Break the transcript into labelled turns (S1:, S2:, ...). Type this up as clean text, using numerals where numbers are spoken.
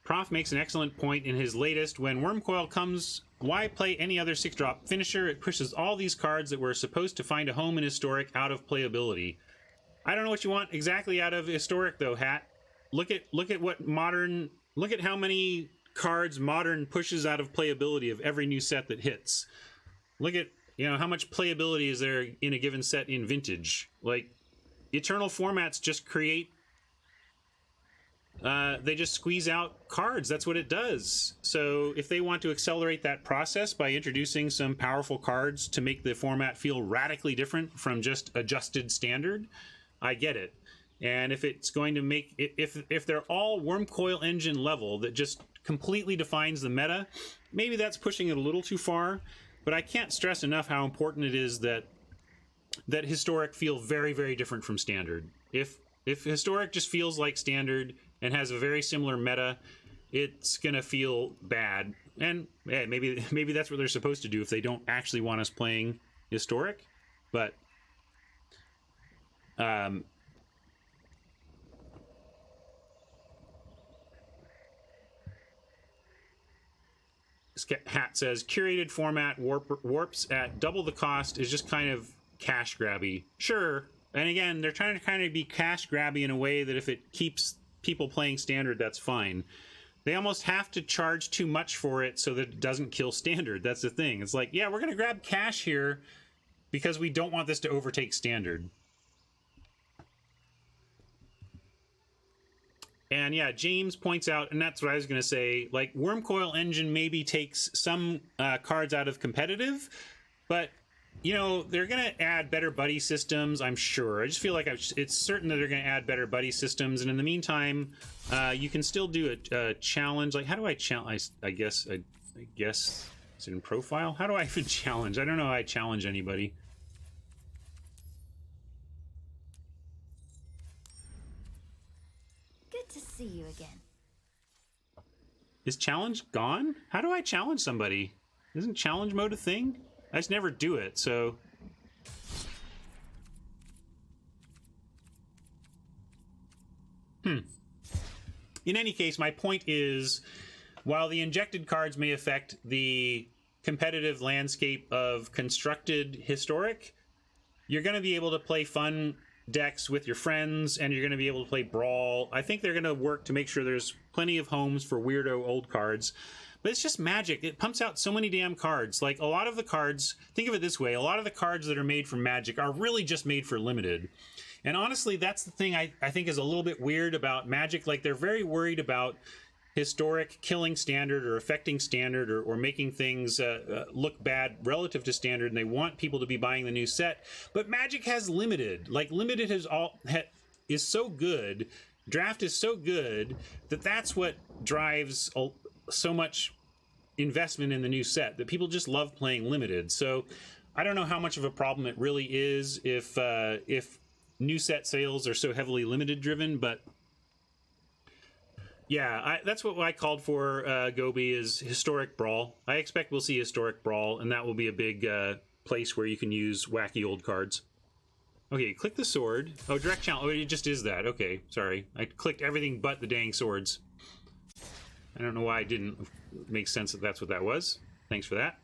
S1: Prof makes an excellent point in his latest. When Wurmcoil comes, why play any other 6-drop finisher? It pushes all these cards that were supposed to find a home in Historic out of playability. I don't know what you want exactly out of Historic, though, Hat. Look at what Modern... Look at how many cards Modern pushes out of playability of every new set that hits. Look at, you know, how much playability is there in a given set in Vintage. Like, Eternal formats just create... they just squeeze out cards. That's what it does. So if they want to accelerate that process by introducing some powerful cards to make the format feel radically different from just adjusted standard, I get it. And if it's going to make... If they're all Wurmcoil Engine level that just completely defines the meta, maybe that's pushing it a little too far. But I can't stress enough how important it is that Historic feel very, very different from Standard. If Historic just feels like Standard and has a very similar meta, it's gonna feel bad. And hey, maybe that's what they're supposed to do if they don't actually want us playing Historic. But Hat says curated format warps at double the cost is just kind of cash grabby. Sure. And again, they're trying to kind of be cash grabby in a way that if it keeps people playing Standard, that's fine. They almost have to charge too much for it so that it doesn't kill Standard. That's the thing. It's like, yeah, we're going to grab cash here because we don't want this to overtake Standard. And yeah, James points out, and that's what I was going to say, like, Wurmcoil Engine maybe takes some cards out of competitive, but, you know, they're going to add better buddy systems, I'm sure. I just feel like it's certain that they're going to add better buddy systems, and in the meantime, you can still do a challenge. Like, how do I challenge? I guess, is it in profile? How do I even challenge? I don't know how I challenge anybody.
S2: To see you again.
S1: Is challenge gone? How do I challenge somebody? Isn't challenge mode a thing? I just never do it, so... In any case, my point is, while the injected cards may affect the competitive landscape of constructed Historic, you're going to be able to play fun decks with your friends, and you're going to be able to play Brawl. I think they're going to work to make sure there's plenty of homes for weirdo old cards. But it's just Magic. It pumps out so many damn cards. Like, a lot of the cards, think of it this way, a lot of the cards that are made for Magic are really just made for Limited. And honestly, that's the thing I think is a little bit weird about Magic. Like, they're very worried about Historic killing Standard or affecting Standard or making things look bad relative to Standard, and they want people to be buying the new set. But Magic has Limited. Like, Limited is so good, Draft is so good, that's what drives so much investment in the new set, that people just love playing Limited. So I don't know how much of a problem it really is if new set sales are so heavily Limited driven, but yeah, that's what I called for, Gobi, is Historic Brawl. I expect we'll see Historic Brawl, and that will be a big place where you can use wacky old cards. Okay, click the sword. Oh, direct challenge. Oh, it just is that. Okay, sorry. I clicked everything but the dang swords. I don't know why I didn't. It makes sense that that's what that was. Thanks for that.